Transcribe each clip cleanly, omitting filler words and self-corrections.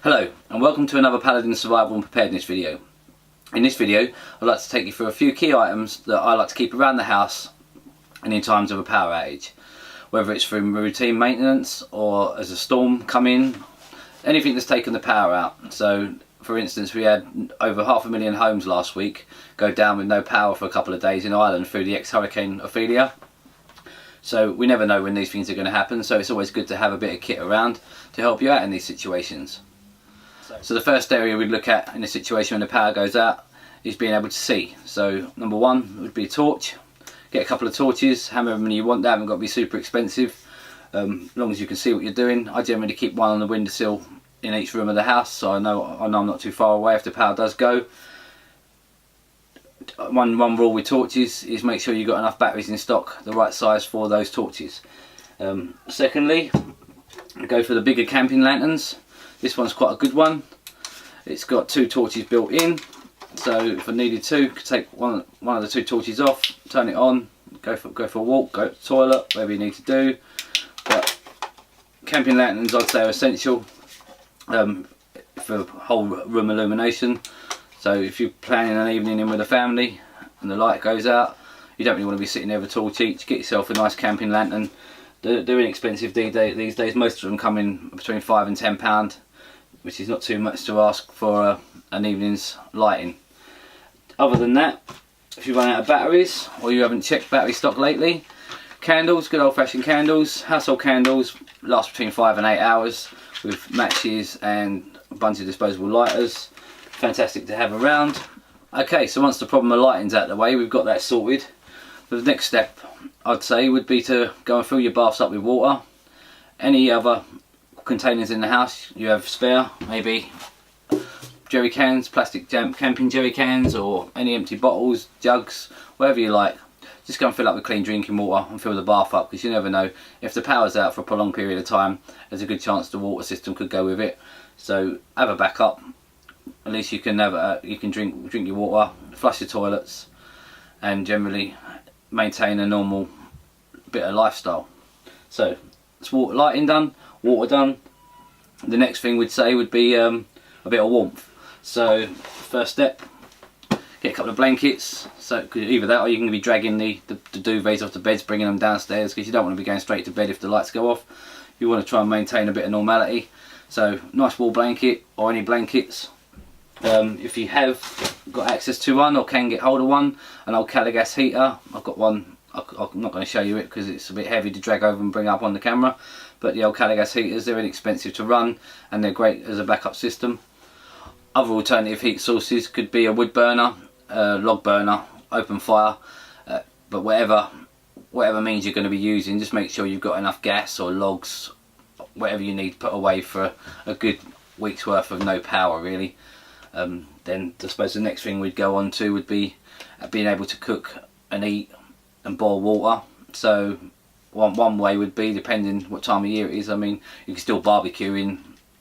Hello and welcome to another Paladin Survival and Preparedness video. In this video I'd like to take you through a few key items that I like to keep around the house and in times of a power outage. Whether it's for routine maintenance or as a storm come in, anything that's taken the power out. So for instance, we had over 500,000 homes last week go down with no power for a couple of days in Ireland through the ex-hurricane Ophelia. So we never know when these things are going to happen, so it's always good to have a bit of kit around to help you out in these situations. So the first area we'd look at in a situation when the power goes out is being able to see. So number one would be a torch. Get a couple of torches, however many you want. They haven't got to be super expensive, as long as you can see what you're doing. I generally keep one on the windowsill in each room of the house, so I know I'm not too far away if the power does go. One rule with torches is make sure you've got enough batteries in stock, the right size for those torches. Secondly, go for the bigger camping lanterns. This one's quite a good one. It's got two torches built in, so if I needed to, could take one of the two torches off, turn it on, go for a walk, go to the toilet, whatever you need to do. But camping lanterns, I'd say, are essential for whole room illumination. So if you're planning an evening in with a family and the light goes out, you don't really want to be sitting there with a torch each. Get yourself a nice camping lantern. They're inexpensive these days. Most of them come in between £5 and £10, which is not too much to ask for an evening's lighting. Other than that, if you run out of batteries or you haven't checked battery stock lately, candles, good old-fashioned candles, household candles, last between 5 and 8 hours with matches and a bunch of disposable lighters. Fantastic to have around. Okay, so once the problem of lighting's out of the way, we've got that sorted. The next step, I'd say, would be to go and fill your baths up with water. Any other containers in the house you have spare, maybe jerry cans, plastic camping jerry cans, or any empty bottles, jugs, whatever you like. Just go and fill up with clean drinking water and fill the bath up, because you never know, if the power's out for a prolonged period of time, there's a good chance the water system could go with it. So have a backup. At least you can have you can drink your water, flush your toilets, and generally maintain a normal bit of lifestyle. So it's lighting done, water done. The next thing we'd say would be a bit of warmth. So first step, get a couple of blankets. So either that or you can be dragging the duvets off the beds, bringing them downstairs, because you don't want to be going straight to bed if the lights go off. You want to try and maintain a bit of normality. So nice wool blanket or any blankets. If you have got access to one or can get hold of one, an old Caligas heater. I've got one. I'm not going to show you it because it's a bit heavy to drag over and bring up on the camera, but the old Caligas heaters, they're inexpensive to run and they're great as a backup system. Other alternative heat sources could be a wood burner, log burner, open fire, but whatever means you're going to be using, just make sure you've got enough gas or logs, whatever you need put away for a good week's worth of no power really. Then I suppose the next thing we'd go on to would be being able to cook and eat and boil water. So one way would be, depending what time of year it is, I mean, you can still barbecue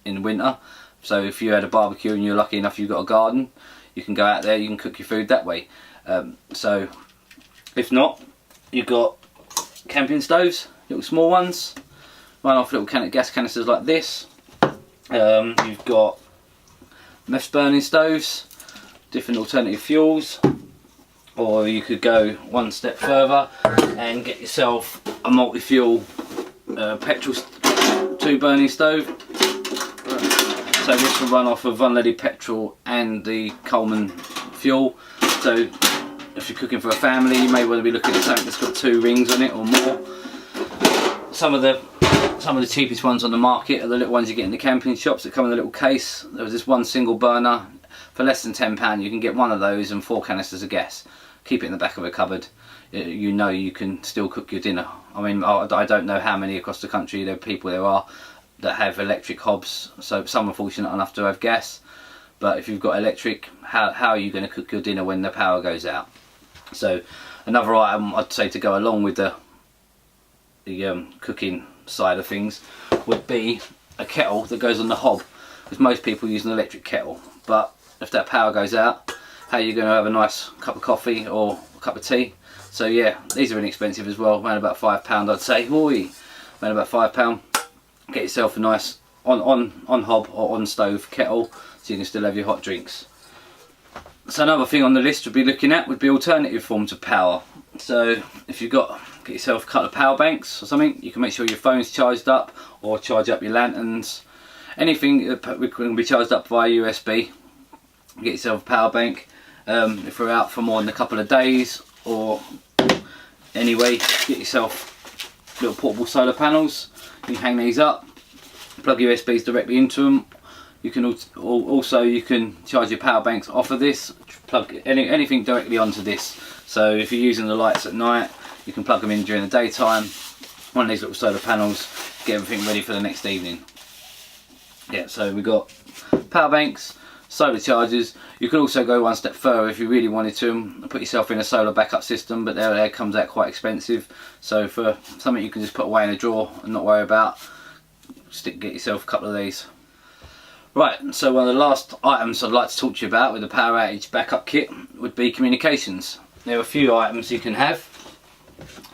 in winter. So if you had a barbecue and you're lucky enough you've got a garden, you can go out there, you can cook your food that way. So if not, you've got camping stoves, little small ones, run off little gas canisters like this. You've got mess burning stoves, different alternative fuels, or you could go one step further and get yourself a multi-fuel petrol two burning stove. So this will run off of unleaded petrol and the Coleman fuel. So if you're cooking for a family, you may want to be looking at something that's got 2 rings on it or more. Some of the cheapest ones on the market are the little ones you get in the camping shops that come in a little case. There was this one single burner for less than £10. You can get one of those and 4 canisters of gas. Keep it in the back of a cupboard. You know you can still cook your dinner. I mean, I don't know how many across the country there are that have electric hobs. So some are fortunate enough to have gas. But if you've got electric, how are you going to cook your dinner when the power goes out? So another item I'd say to go along with the cooking side of things would be a kettle that goes on the hob, because most people use an electric kettle, but if that power goes out, how are you going to have a nice cup of coffee or a cup of tea? So yeah, these are inexpensive as well, around about £5 I'd say. Around about £5. Get yourself a nice on hob or on stove kettle, so you can still have your hot drinks. So another thing on the list would be looking at would be alternative forms of power. So if you've get yourself a couple of power banks or something, you can make sure your phone's charged up, or charge up your lanterns. Anything that can be charged up via USB. Get yourself a power bank. If we're out for more than a couple of days, or anyway, get yourself little portable solar panels. You can hang these up, plug USBs directly into them. You can also charge your power banks off of this, plug anything directly onto this. So if you're using the lights at night, you can plug them in during the daytime. One of these little solar panels, get everything ready for the next evening. Yeah, so we've got power banks, solar chargers. You can also go one step further if you really wanted to, and put yourself in a solar backup system, but that comes out quite expensive. So for something you can just put away in a drawer and not worry about, get yourself a couple of these. Right, so one of the last items I'd like to talk to you about with the power outage backup kit would be communications. There are a few items you can have.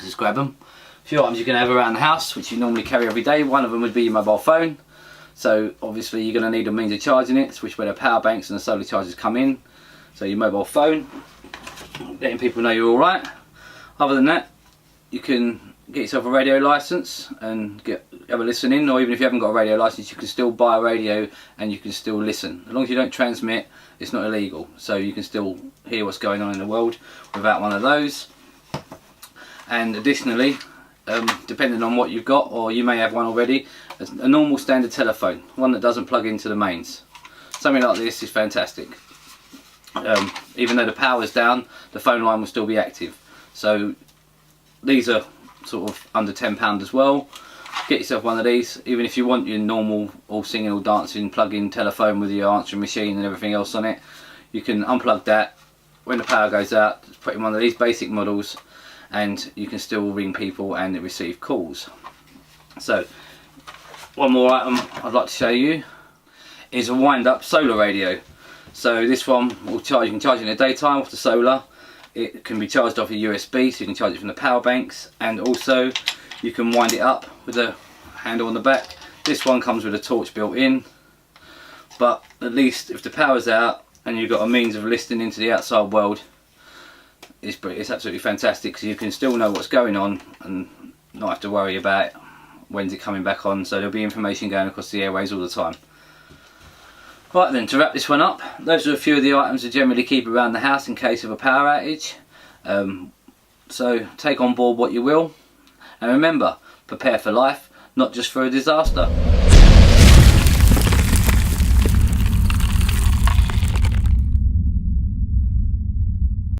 Just grab them. A few items you can have around the house which you normally carry every day. One of them would be your mobile phone. So obviously you're going to need a means of charging it, which is where the power banks and the solar chargers come in. So your mobile phone, letting people know you're alright. Other than that, you can get yourself a radio license and have a listen in, or even if you haven't got a radio license, you can still buy a radio and you can still listen. As long as you don't transmit, it's not illegal, so you can still hear what's going on in the world without one of those. And additionally, depending on what you've got, or you may have one already, a normal standard telephone, one that doesn't plug into the mains. Something like this is fantastic. Even though the power's down, the phone line will still be active. So these are sort of under £10 as well. Get yourself one of these. Even if you want your normal all singing all dancing plug-in telephone with your answering machine and everything else on it, you can unplug that when the power goes out, just put in one of these basic models, and you can still ring people and receive calls. So one more item I'd like to show you is a wind-up solar radio. So this one will charge, you can charge it in the daytime off the solar. It can be charged off a USB, so you can charge it from the power banks, and also you can wind it up with a handle on the back. This one comes with a torch built in, but at least if the power's out and you've got a means of listening into the outside world, it's absolutely fantastic, because you can still know what's going on and not have to worry about when's it coming back on. So there'll be information going across the airways all the time. Right then, to wrap this one up, those are a few of the items I generally keep around the house in case of a power outage. So take on board what you will, and remember, prepare for life, not just for a disaster.